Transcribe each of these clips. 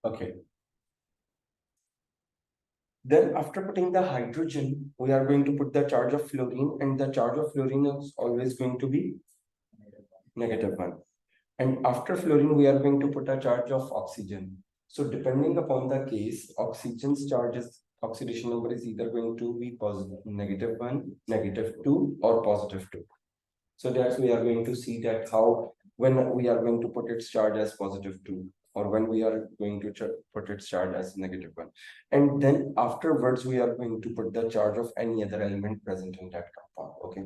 Okay. Then after putting the hydrogen, we are going to put the charge of fluorine, and the charge of fluorine is always going to be -1. And after fluorine, we are going to put a charge of oxygen. So depending upon the case, oxygen's charges oxidation number is either going to be positive, -1, -2, or +2. So that's we are going to see that how when we are going to put its charge as +2, or when we are going to put its charge as -1. And then afterwards, we are going to put the charge of any other element present in that compound. Okay.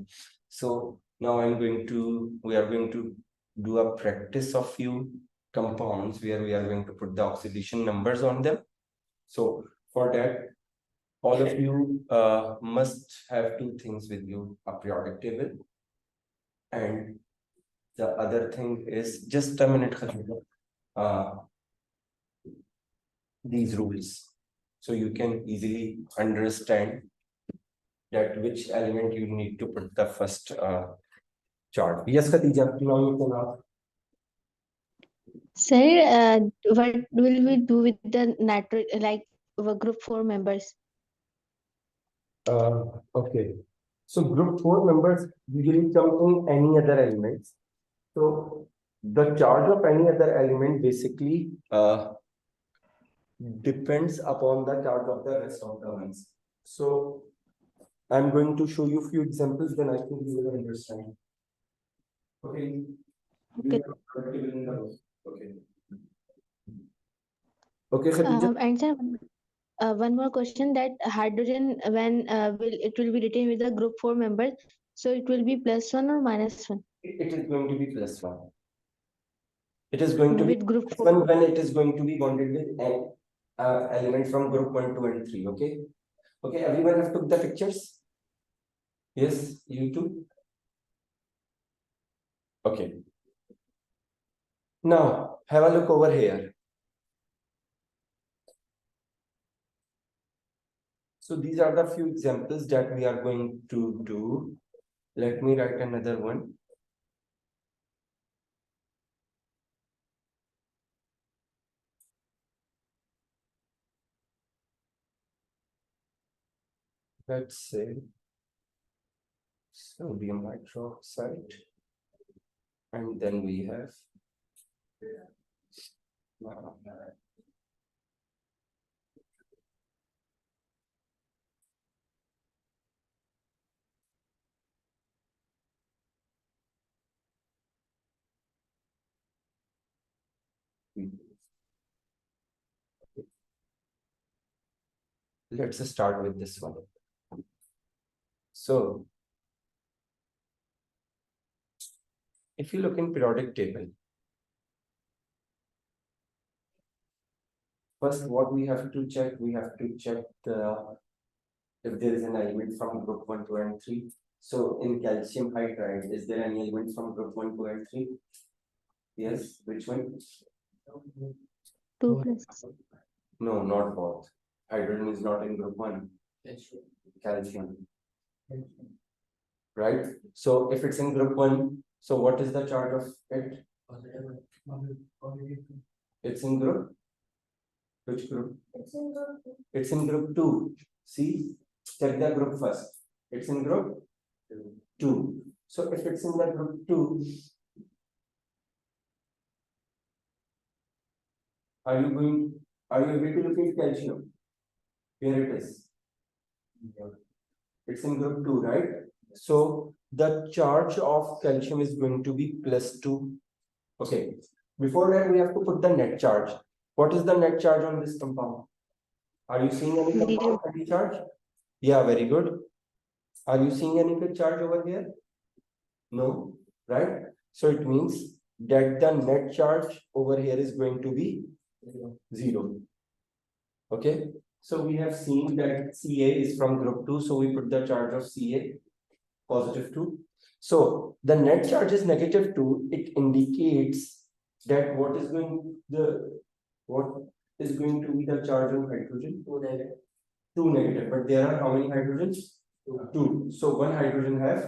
So now we are going to do a practice of few compounds where we are going to put the oxidation numbers on them. So for that, all of you must have two things with you: a periodic table, and the other thing is just a minute, these rules, so you can easily understand that which element you need to put the first chart. Yes, Khatija, now you can ask. Sir, what will we do with the group 4 members? Okay. So group 4 members usually come in any other elements. So the charge of any other element basically depends upon the charge of the rest of the ones. So I'm going to show you a few examples, then I think you will understand. Okay. Okay. Okay. Okay, Khadija. And sir, one more question, that hydrogen, when it will be written with the group 4 members, so it will be +1 or -1? It is going to be +1. It is going to be With group 4. when it is going to be bonded with an element from group 1, 2, and 3. Okay. Okay, everyone have took the pictures? Yes, you too. Okay. Now have a look over here. So these are the few examples that we are going to do. Let me write another one. Let's say sodium hydroxide, and then we have let's start with this one. So if you look in periodic table, first what we have to check, if there is an element from group 1, 2, and 3. So in calcium hydride, is there any element from group 1, 2, and 3? Yes, which one? 2+. No, not both. Hydrogen is not in group 1. Calcium. Right? So if it's in group 1, so what is the charge of it? It's in group? Which group? It's in group 2. See? Check the group first. It's in group 2. So if it's in the group 2, are you able to look at calcium? Here it is. It's in group 2, right? So the charge of calcium is going to be +2. Okay. Before that, we have to put the net charge. What is the net charge on this compound? Are you seeing any compound any charge? Yeah, very good. Are you seeing any good charge over here? No, right? So it means that the net charge over here is going to be 0. Okay. So we have seen that Ca is from group 2, so we put the charge of Ca +2. So the net charge is -2. It indicates that what is going to be the charge on hydrogen? 2 negative. But there are how many hydrogens? 2. So one hydrogen has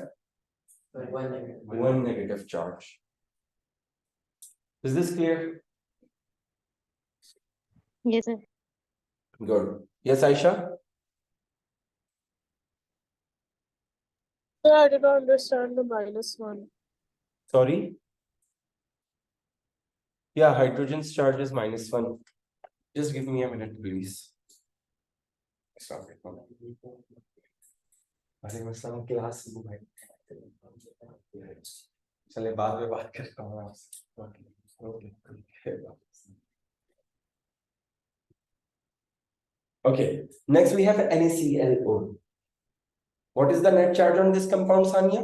one negative charge. Is this clear? Yes, sir. Good. Yes, Aisha? Sir, I did not understand the -1. Sorry? Yeah, hydrogen's charge is -1. Just give me a minute, please. Stop it. अरे मैं सब class में भाई चले बाद में बात करता हूँ आपसे okay next we have NaClO. What is the net charge on this compound, Sanya?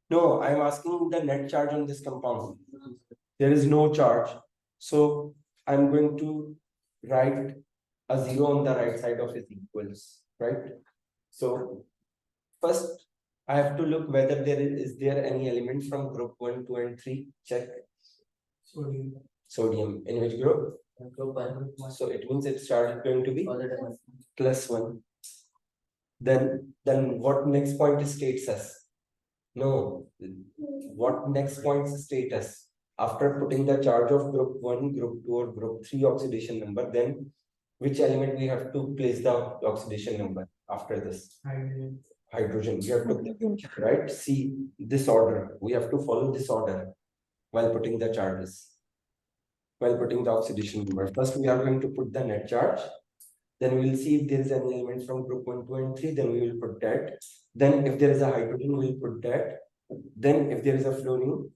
No, I'm asking the net charge on this compound. There is no charge, so I'm going to write a 0 on the right side of it equals, right? So first I have to look whether is there any element from group 1, 2 and 3. Check. Sodium. In which group? So it means its charge is going to be +1. Then what next point states us? No. What next point status? After putting the charge of group 1, group 2 or group 3 oxidation number, then which element we have to place the oxidation number after this? Hydrogen. We have to, right? See this order. We have to follow this order while putting the charges. While putting the oxidation number. First, we are going to put the net charge. Then we will see if there is any element from group 1, 2 and 3. Then we will put that. Then if there is a hydrogen, we will put that. Then if there is a fluorine,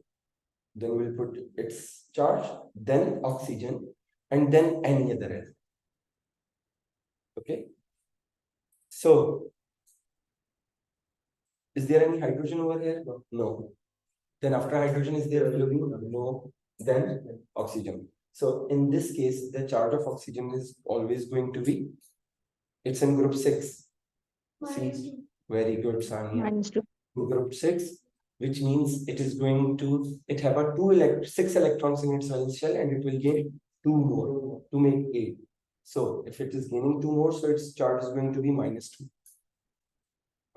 then we will put its charge, then oxygen, and then any other element. Okay. So, is there any hydrogen over here? No. Then after hydrogen, is there fluorine? No. Then oxygen. So in this case, the charge of oxygen is always going to be, it's in group 6. See, very good, Sanya. -2. Group 6, which means it is going to, it have a 6 electrons in its valence shell and it will gain 2 more to make 8. So if it is gaining 2 more, so its charge is going to be -2.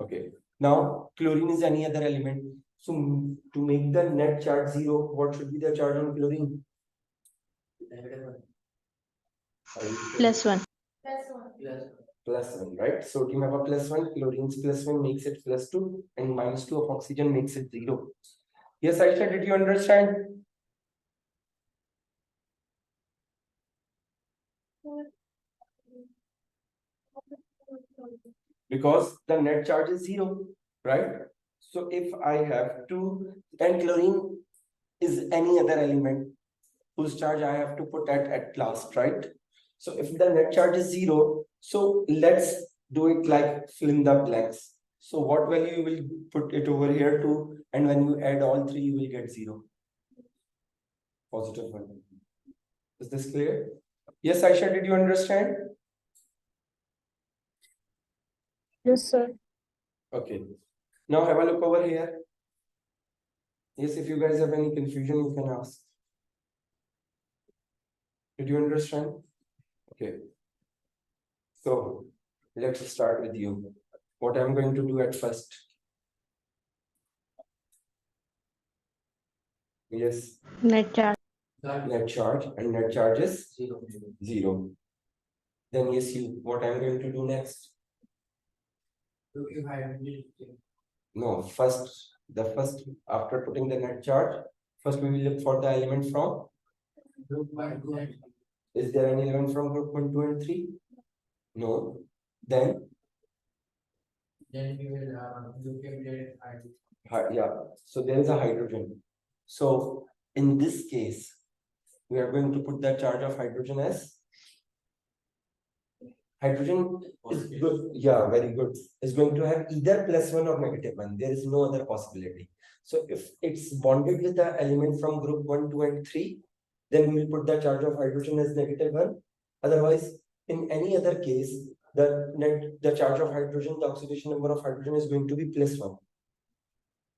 Okay. Now chlorine is any other element. So to make the net charge 0, what should be the charge on chlorine? +1. +1, right? Sodium have a +1, chlorine's +1 makes it +2, and -2 of oxygen makes it 0. Yes, Aisha, did you understand? Because the net charge is 0, right? So if I have to, and chlorine is any other element whose charge I have to put at last, right? So if the net charge is 0, so let's do it like fill in the blanks. So what value you will put it over here to, and when you add all 3, you will get 0. Positive 1. Is this clear? Yes, Aisha, did you understand? Yes, sir. Okay. Now have a look over here. Yes, if you guys have any confusion, you can ask. Did you understand? Okay. So let's start with you. What I'm going to do at first. Yes. Net charge. Net charge, and net charge is 0. Then yes, you. What I'm going to do next? No, first after putting the net charge, first we will look for the element from. Is there any element from group 1, 2 and 3? No. Then we will yeah, so there is a hydrogen. So in this case, we are going to put the charge of hydrogen as hydrogen is good. Yeah, very good. Is going to have either +1 or -1. There is no other possibility. So if it's bonded with the element from group 1, 2 and 3, then we will put the charge of hydrogen as -1. Otherwise, in any other case, the charge of hydrogen, the oxidation number of hydrogen is going to be +1.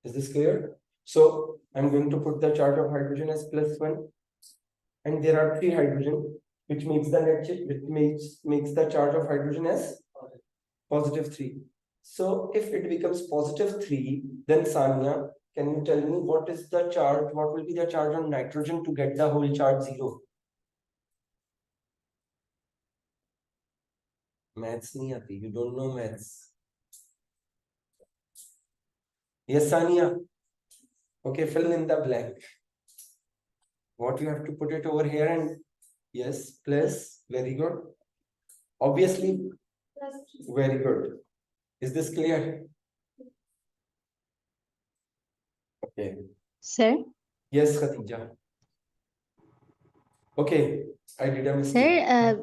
Is this clear? So I'm going to put the charge of hydrogen as +1, and there are 3 hydrogen, which makes the makes the charge of hydrogen as +3. So if it becomes +3, then Sanya, can you tell me what is the charge? What will be the charge on nitrogen to get the whole charge 0? Maths nahi aati. You don't know maths. Yes, Sania. Okay, fill in the blank. What you have to put it over here and yes, plus. Very good. Obviously, very good. Is this clear? Okay. Sir, Yes, Khatija. Okay, I did a sir, mistake. Yeah.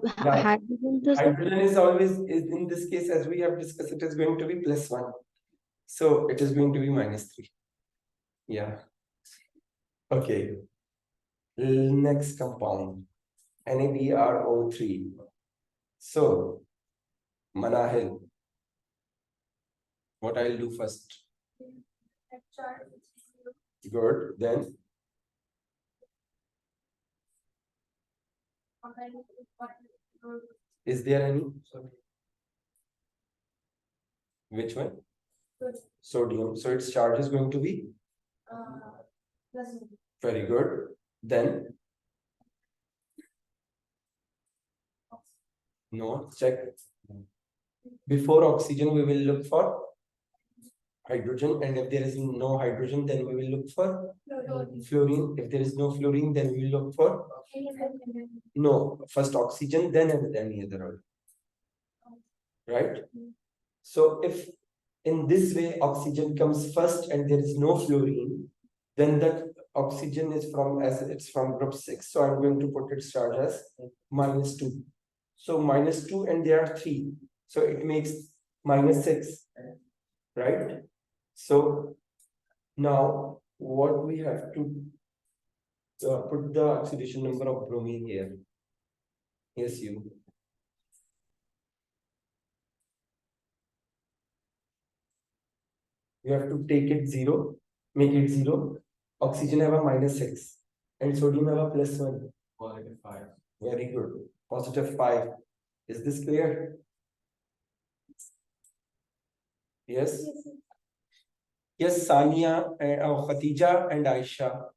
hydrogen to Hydrogen is always, in this case, as we have discussed, it is going to be +1. So it is going to be -3. Yeah. Okay. Next compound, NaBrO3. So, Manahil, what I'll do first? Good. Then, is there any? Which one? Sodium. So its charge is going to be? Very good. Then, no, check. Before oxygen, we will look for hydrogen, and if there is no hydrogen, then we will look for fluorine. If there is no fluorine, then we will look for no, first oxygen, then any other element. Right? So if in this way oxygen comes first and there is no fluorine, then that oxygen is from, as it's from group 6. So I'm going to put its charge as -2. So -2 and there are 3. So it makes -6. Right? So now what we have to put the oxidation number of bromine here. Yes, you. You have to take it 0, make it 0. Oxygen have a -6 and sodium have a +1. +5. Very good. +5. Is this clear? Yes. Yes, Sania, Khatija and Aisha.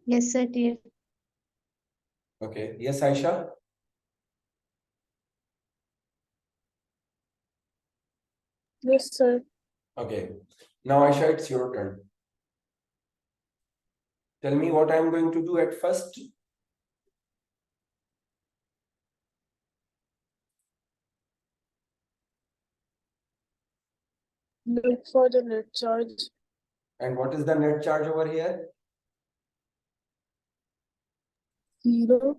yes, sir, dear. Okay. Yes, Aisha. Yes, sir. Okay. Now, Aisha, it's your turn. Tell me what I'm going to do at first. Look for the net charge. And what is the net charge over here? 0.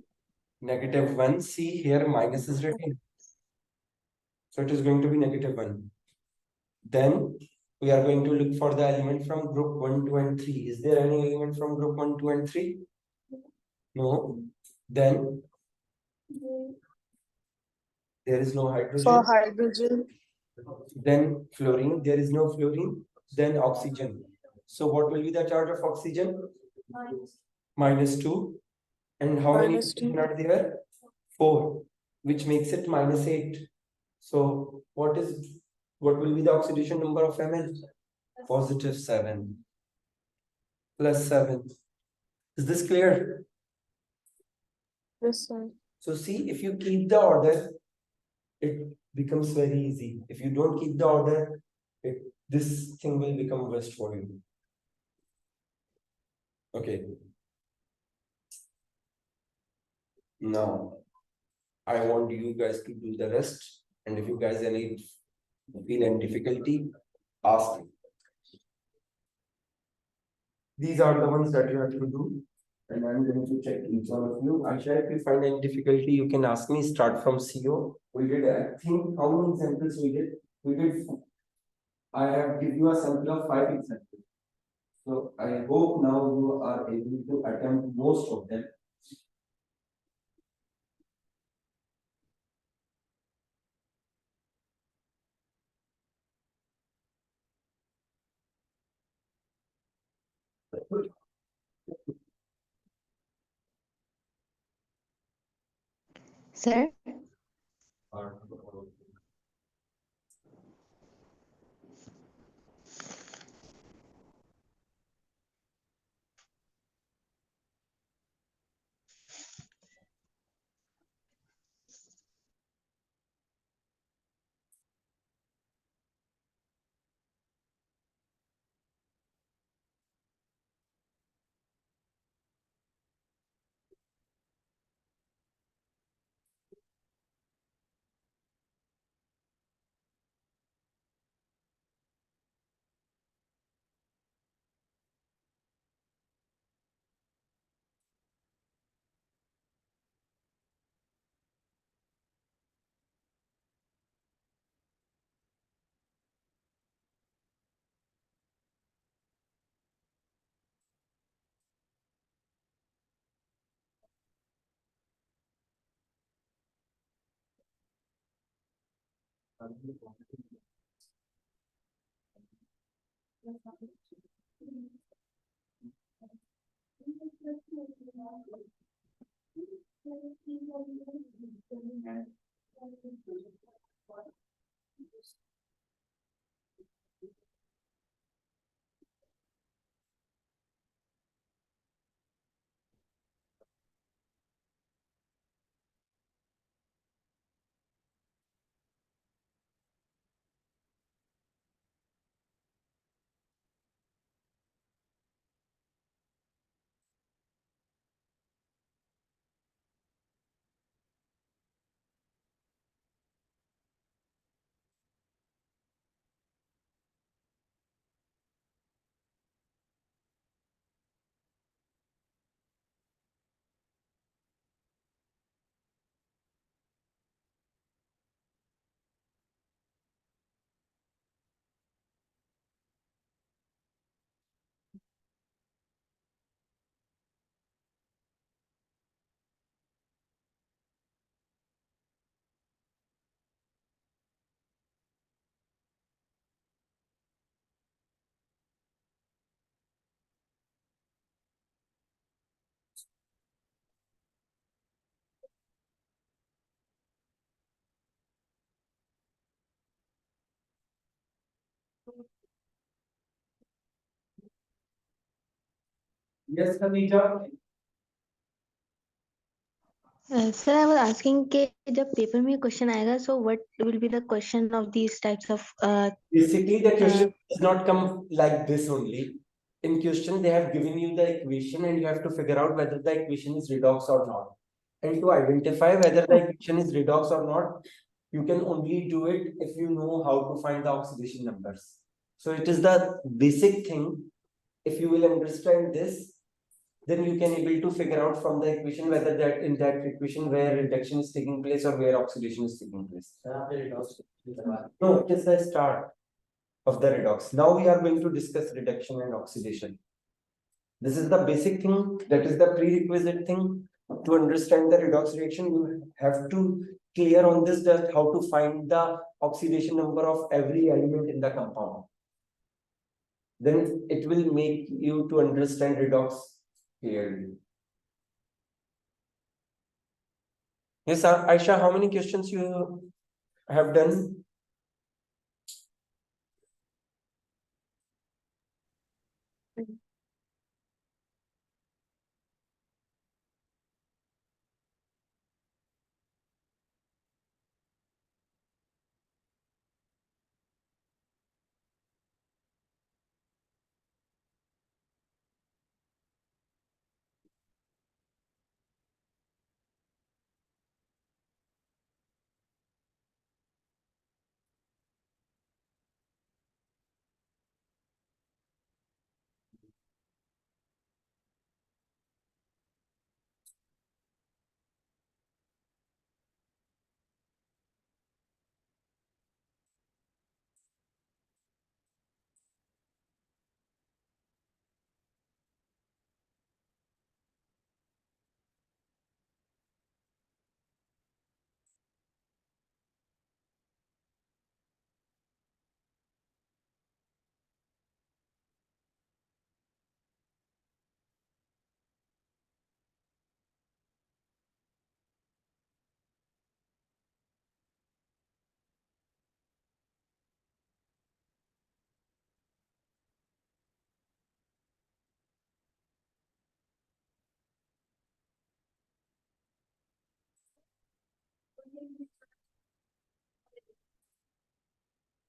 -1. See here, minus is written. So it is going to be -1. Then we are going to look for the element from group 1, 2, and 3. Is there any element from group 1, 2, and 3? No. Then there is no For hydrogen. hydrogen. Then fluorine. There is no fluorine. Then oxygen. So what will be the charge of oxygen? -2. And how many -2. are there? 4, which makes it -8. So what will be the oxidation number of Ml? +7 +7. Is this clear? Yes, sir. So see, if you keep the order, it becomes very easy. If you don't keep the order, this thing will become worst for you. Okay. Now, I want you guys to do the rest. And if you guys feel any difficulty, ask me. These are the ones that you have to do. And I'm going to check each one of you. Aisha, if you find any difficulty, you can ask me. Start from CO. We did, I think, how many examples we did? I have given you a sample of 5 examples. So I hope now you are able to attempt most of them. Sir, Yes, Khadija. Sir, I was asking कि जब paper में question आएगा, so what will be the question of these types of Basically, the question does not come like this only. In question, they have given you the equation and you have to figure out whether the equation is redox or not. And to identify whether the equation is redox or not, you can only do it if you know how to find the oxidation numbers. So it is the basic thing. If you will understand this, then you can able to figure out from the equation whether that in that equation where reduction is taking place or where oxidation is taking place. No, it is the start of the redox. Now we are going to discuss reduction and oxidation. This is the basic thing, that is the prerequisite thing. To understand the redox reaction, you have to clear on this, that how to find the oxidation number of every element in the compound. Then it will make you to understand redox clearly. Yes, sir. Aisha, how many questions you have done?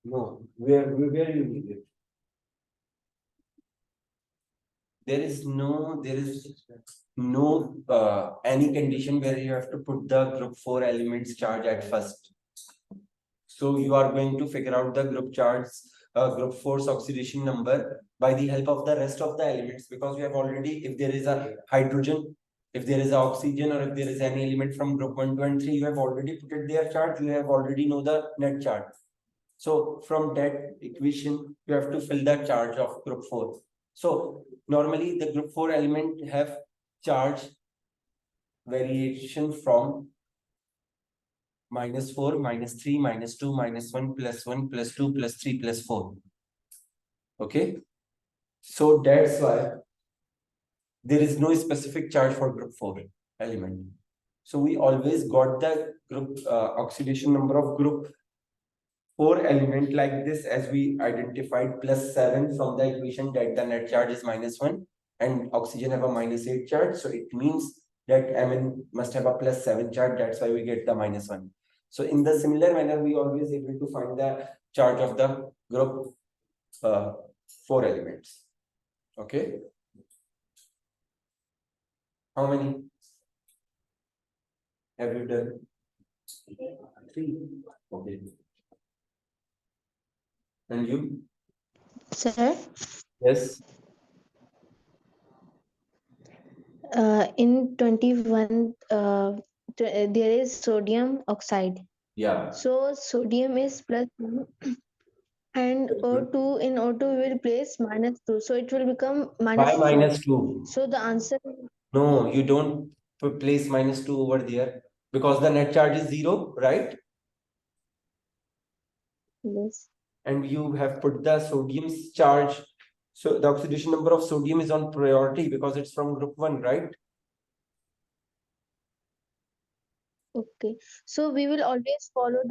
No, where you need it. There is no any condition where you have to put the group 4 elements charge at first. So you are going to figure out the group charge, group 4's oxidation number by the help of the rest of the elements, because we have already, if there is a hydrogen, if there is a oxygen, or if there is any element from group 1, 2, and 3, you have already put it their charge, you have already know the net charge. So from that equation, you have to fill the charge of group 4. So normally the group 4 element have charge variation from -4, -3, -2, -1, +1, +2, +3, +4. Okay. So that's why there is no specific charge for group 4 element. So we always got the group oxidation number of group 4 element like this, as we identified +7 from the equation that the net charge is -1 and oxygen have a -8 charge. So it means that Mn must have a +7 charge. That's why we get the -1. So in the similar manner, we always able to find the charge of the group 4 elements. Okay. How many have you done? 3. Okay. And you? Sir, Yes. in 21, there is sodium oxide. Yeah. So sodium is +1 and O2, in O2 we will place -2. So it will become Why -4. -2? So the answer No, you don't place -2 over there because the net charge is 0, right? is And you have put the sodium's charge. So the oxidation number of sodium is on priority because it's from group 1, right? okay. So we will always follow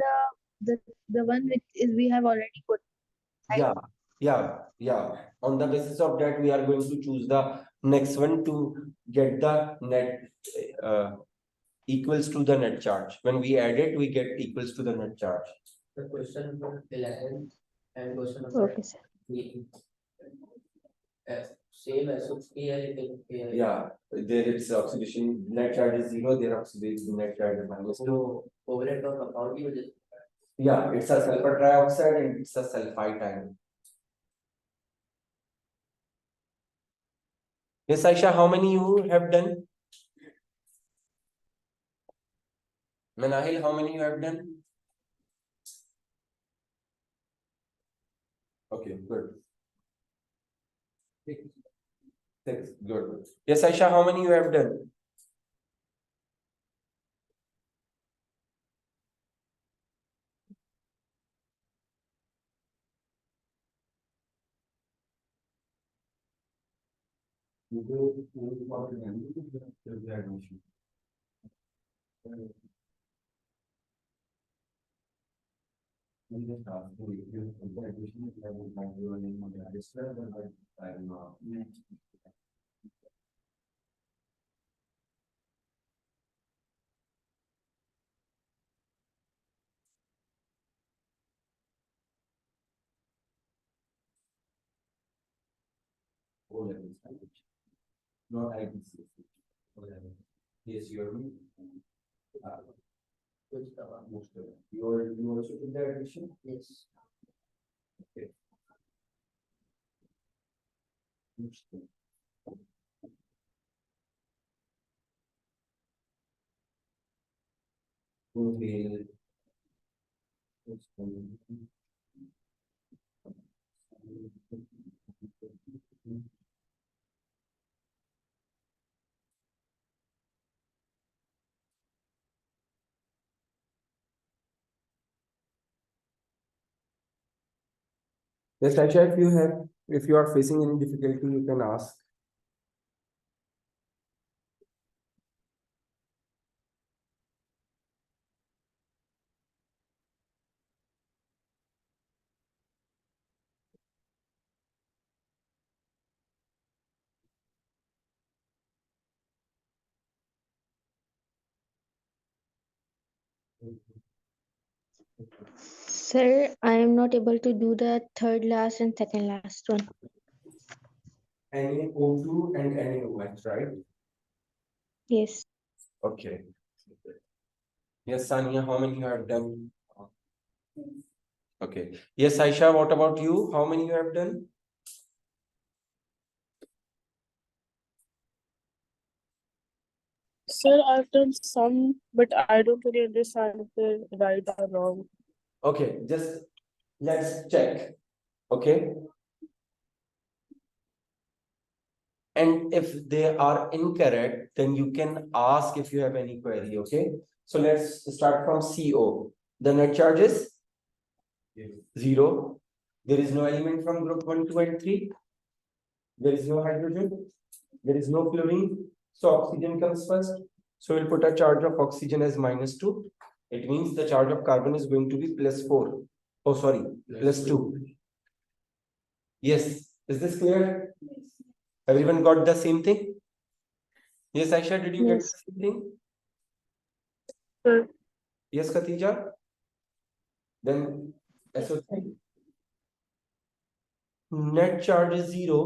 the one which is we have already put. Yeah, yeah. On the basis of that, we are going to choose the next one to get the net equals to the net charge. When we add it, we get equals to the net charge. The question number 11 and question number Okay, sir. 3. Same as here, Yeah, there it's oxidation net charge is 0, there oxidation net charge is -2. So overhead of compound की वजह से Yeah, it's a sulfur trioxide and it's a sulfite ion. Yes, Aisha, how many you have done? Manahil, how many you have done? Okay, good. 6, good. Yes, Aisha, how many you have done? Not IGCSE. Yes, you are me. Most of it. You also did the addition? yes. Okay. Okay. Yes, Aisha, if you are facing any difficulty, you can ask. Sir, I am not able to do the third last and second last one. NaO2 and NaOH, right? Yes. Okay. Yes, Sania, how many you have done? Okay. Yes, Aisha, what about you? How many you have done? Sir, I've done some, but I don't really understand if they're right or wrong. Okay, just let's check. Okay. And if they are incorrect, then you can ask if you have any query. Okay. So let's start from CO. The net charge is 0. There is no element from group 1, 2, and 3. There is no hydrogen. There is no fluorine. So oxygen comes first. So we'll put a charge of oxygen as -2. It means the charge of carbon is going to be +4. Oh, sorry, +2. Yes, is this clear? Everyone got the same thing? Yes, Aisha, did you get Yes. the same thing? Sir. Yes, Khatija? Then SO3. Net charge is 0.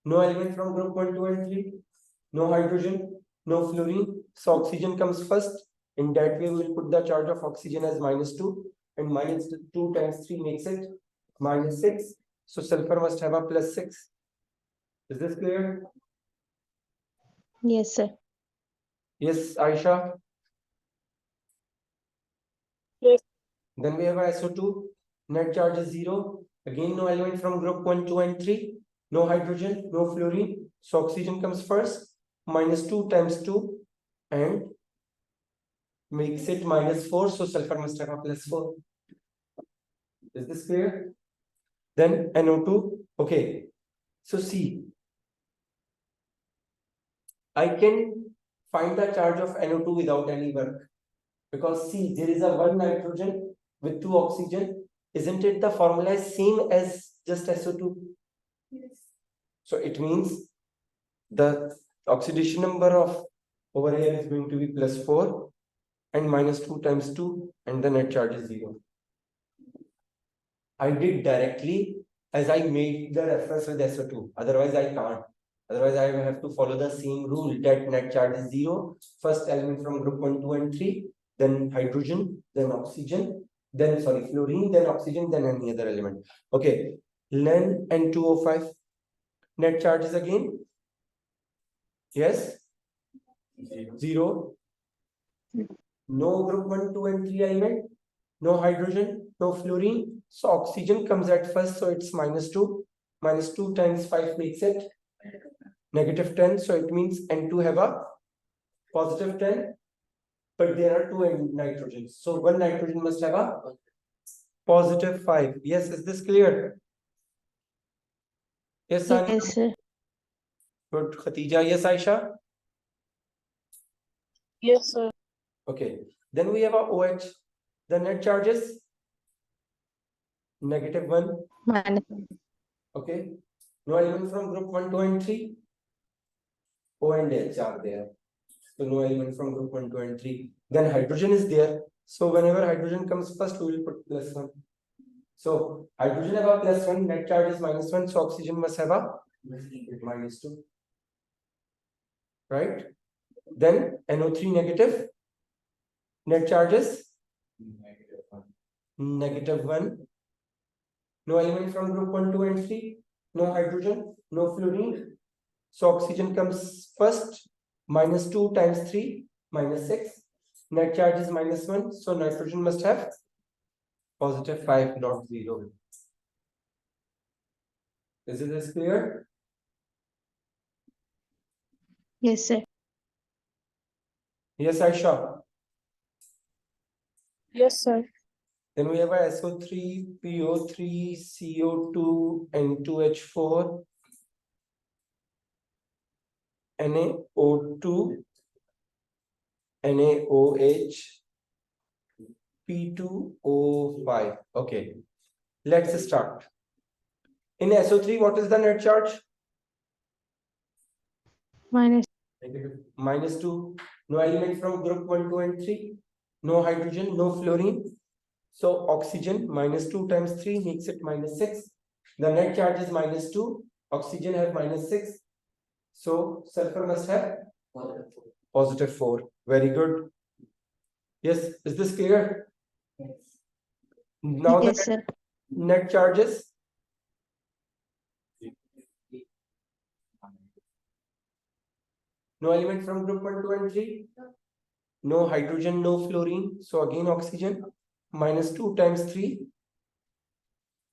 No element from group 1, 2, and 3. No hydrogen, no fluorine. So oxygen comes first. In that way, we will put the charge of oxygen as -2. And -2 times 3 makes it -6. So sulfur must have a +6. Is this clear? Yes, sir. Yes, Aisha? Yes. Then we have a SO2. Net charge is 0. Again, no element from group 1, 2, and 3. No hydrogen, no fluorine. So oxygen comes first. -2 times 2 and makes it -4. So sulfur must have a +4. Is this clear? Then NO2. Okay. So see, I can find the charge of NO2 without any work. Because see, there is a 1 nitrogen with 2 oxygen. Isn't it the formula is same as just SO2? Yes. So it means the oxidation number of over here is going to be +4 and -2 times 2 and the net charge is 0. I did directly as I made the reference with SO2. Otherwise, I can't. Otherwise, I will have to follow the same rule that net charge is 0. First element from group 1, 2, and 3, then hydrogen, then oxygen, then fluorine, then oxygen, then any other element. Okay, Len and 2O5. Net charge is again? Yes? 0. No group 1, 2, and 3 element. No hydrogen, no fluorine. So oxygen comes at first, so it's -2. -2 times 5 makes it -10. So it means N2 have a +10, but there are 2 nitrogens. So 1 nitrogen must have a +5. Yes, is this clear? Yes, Sania? Yes, sir. Good, Khatija. Yes, Aisha? Yes, sir. Okay. Then we have a OH. The net charge is -1. Minus. Okay. No element from group 1, 2, and 3. O and H are there. So no element from group 1, 2, and 3. Then hydrogen is there. So whenever hydrogen comes first, we will put +1. So hydrogen have a +1, net charge is -1. So oxygen must have a -2. Right? Then NO3 negative. Net charge is -1. No element from group 1, 2, and 3. No hydrogen, no fluorine. So oxygen comes first. -2 times 3, -6. Net charge is -1. So nitrogen must have +5, not 0. Is this clear? Yes, sir. Yes, Aisha. Yes, sir. Then we have a SO3, PO3, CO2, N2H4, NaO2, NaOH, P2O5. Okay, let's start. In SO3, what is the net charge? Minus. -2. No element from group 1, 2, and 3. No hydrogen, no fluorine. So oxygen -2 times 3 makes it -6. The net charge is -2. Oxygen have -6. So sulfur must have +4. Very good. Yes, is this clear? Yes. Now Yes, the sir. net charges. No element from group 1, 2, and 3. No hydrogen, no fluorine. So again oxygen. -2 times 3.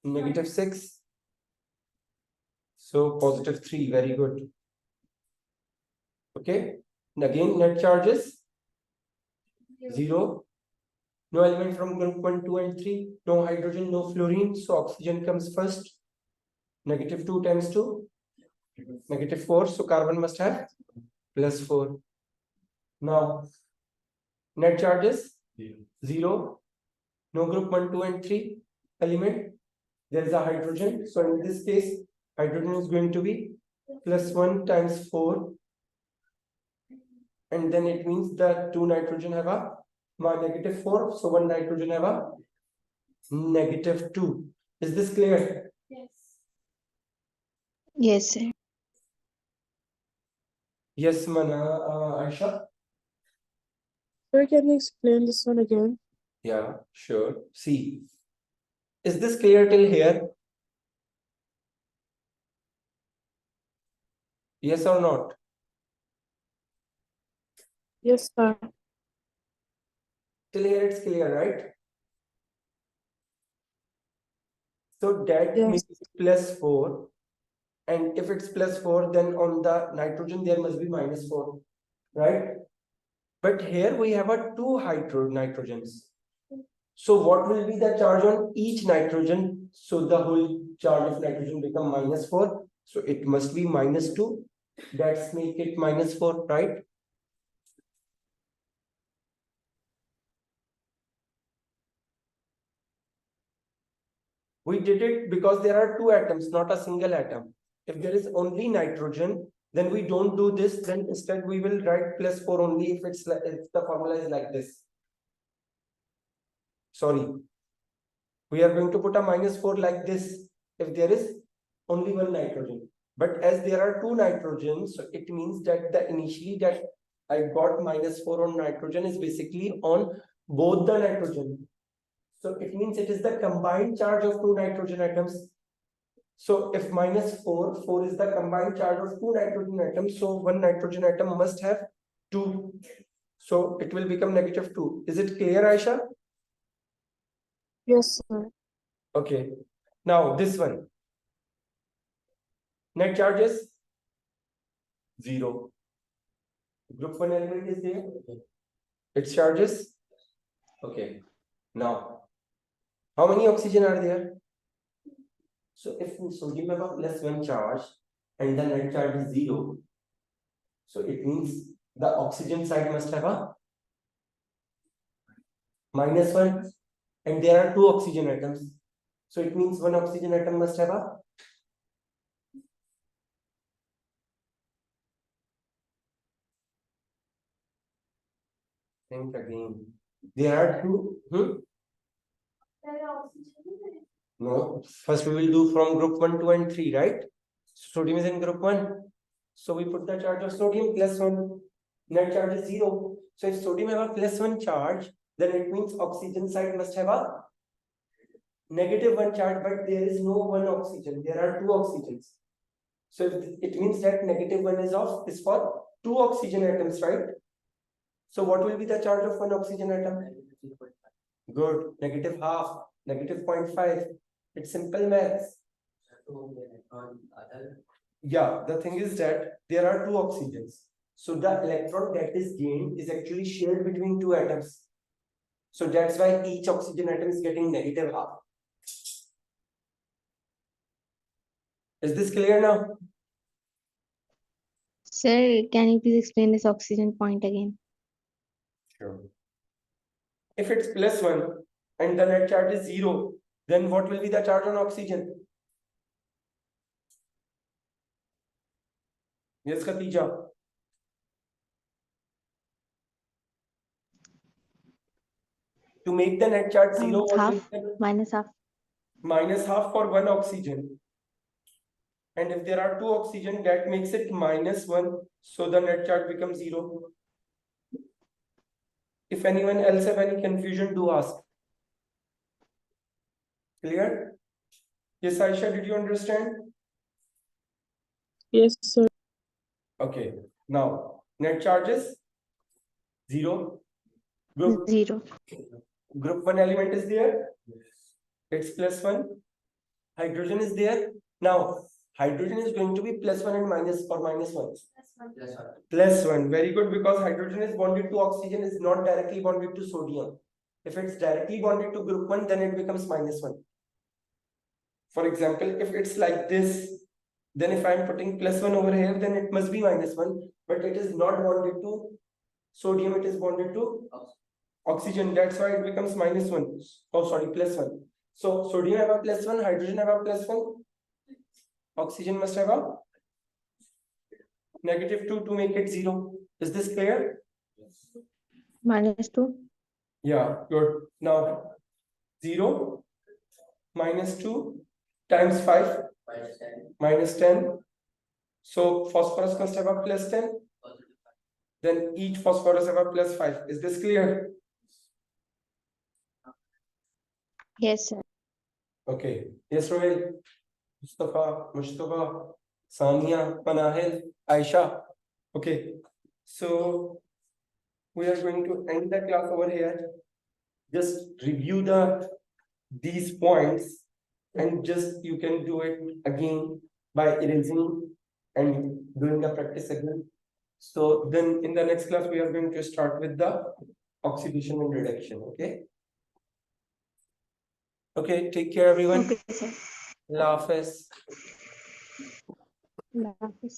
-6. So +3. Very good. Okay. And again net charges. 0. No element from group 1, 2, and 3. No hydrogen, no fluorine. So oxygen comes first. -2 times 2. -4. So carbon must have +4. Now, net charges 0. No group 1, 2, and 3 element. There is a hydrogen. So in this case, hydrogen is going to be +1 times 4. And then it means that 2 nitrogen have a -4. So 1 nitrogen have a -2. Is this clear? Yes, sir. Yes, Mana, Aisha? Sir, can you explain this one again? Yeah, sure. See, is this clear till here? Yes or not? Yes, sir. Till here it's clear, right? So that Yes. means +4. And if it's +4, then on the nitrogen there must be -4, right? But here we have a 2 nitrogens. So what will be the charge on each nitrogen? So the whole charge of nitrogen become -4. So it must be -2. Let's make it -4, right? We did it because there are 2 atoms, not a single atom. If there is only nitrogen, then we don't do this. Then instead we will write +4 only if it's like, if the formula is like this. Sorry. We are going to put a -4 like this if there is only 1 nitrogen. But as there are 2 nitrogens, so it means that the initially that I got -4 on nitrogen is basically on both the nitrogen. So it means it is the combined charge of 2 nitrogen atoms. So if -4, 4 is the combined charge of 2 nitrogen atoms. So 1 nitrogen atom must have 2. So it will become -2. Is it clear, Aisha? Yes, sir. Okay. Now this one. Net charges 0. Group 1 element is there. Its charges. Okay. Now, how many oxygen are there? So if sodium have a +1 charge and the net charge is 0, so it means the oxygen side must have a -1, and there are 2 oxygen atoms. So it means 1 oxygen atom must have a think again. There are 2. No, first we will do from group 1, 2, and 3, right? Sodium is in group 1. So we put the charge of sodium +1. Net charge is 0. So if sodium have a +1 charge, then it means oxygen side must have a -1 charge, but there is no 1 oxygen. There are 2 oxygens. So it means that -1 is for 2 oxygen atoms, right? So what will be the charge of 1 oxygen atom? Good. -0.5, -0.5. It's simple maths. Yeah, the thing is that there are 2 oxygens. So the electron that is gained is actually shared between 2 atoms. So that's why each oxygen atom is getting -0.5. Is this clear now? Sir, can you please explain this oxygen point again? Sure. If it's +1 and the net charge is 0, then what will be the charge on oxygen? Yes, Khatija. To make the net charge 0, what will Half, be the -half. -half for 1 oxygen. And if there are 2 oxygen, that makes it -1. So the net charge becomes 0. If anyone else have any confusion, do ask. Clear? Yes, Aisha, did you understand? Yes, sir. Okay. Now, net charges 0. Group 0. 1 element is there. It's +1. Hydrogen is there. Now, Hydrogen is going to be +1 and minus or -1. Plus one. +1. Very good, because hydrogen is bonded to oxygen, is not directly bonded to sodium. If it's directly bonded to group 1, then it becomes -1. For example, if it's like this, then if I'm putting +1 over here, then it must be -1, but it is not bonded to sodium, it is bonded to oxygen. That's why it becomes -1. Oh, sorry, +1. So sodium have a +1, hydrogen have a +1, oxygen must have a -2 to make it 0. Is this clear? -2. Yeah, good. Now 0 -2 times 5 -10. So phosphorus must have a +10. Then each phosphorus have a +5. Is this clear? Yes, sir. Okay. Yes, Rohit, Mustafa, Sania, Panahil, Aisha. Okay. So we are going to end the class over here. Just review these points, and just you can do it again by erasing and doing the practice again. So then in the next class we are going to start with the oxidation and reduction. Okay. Okay, take care everyone. Okay, sir. Allah Hafiz. Allah Hafiz.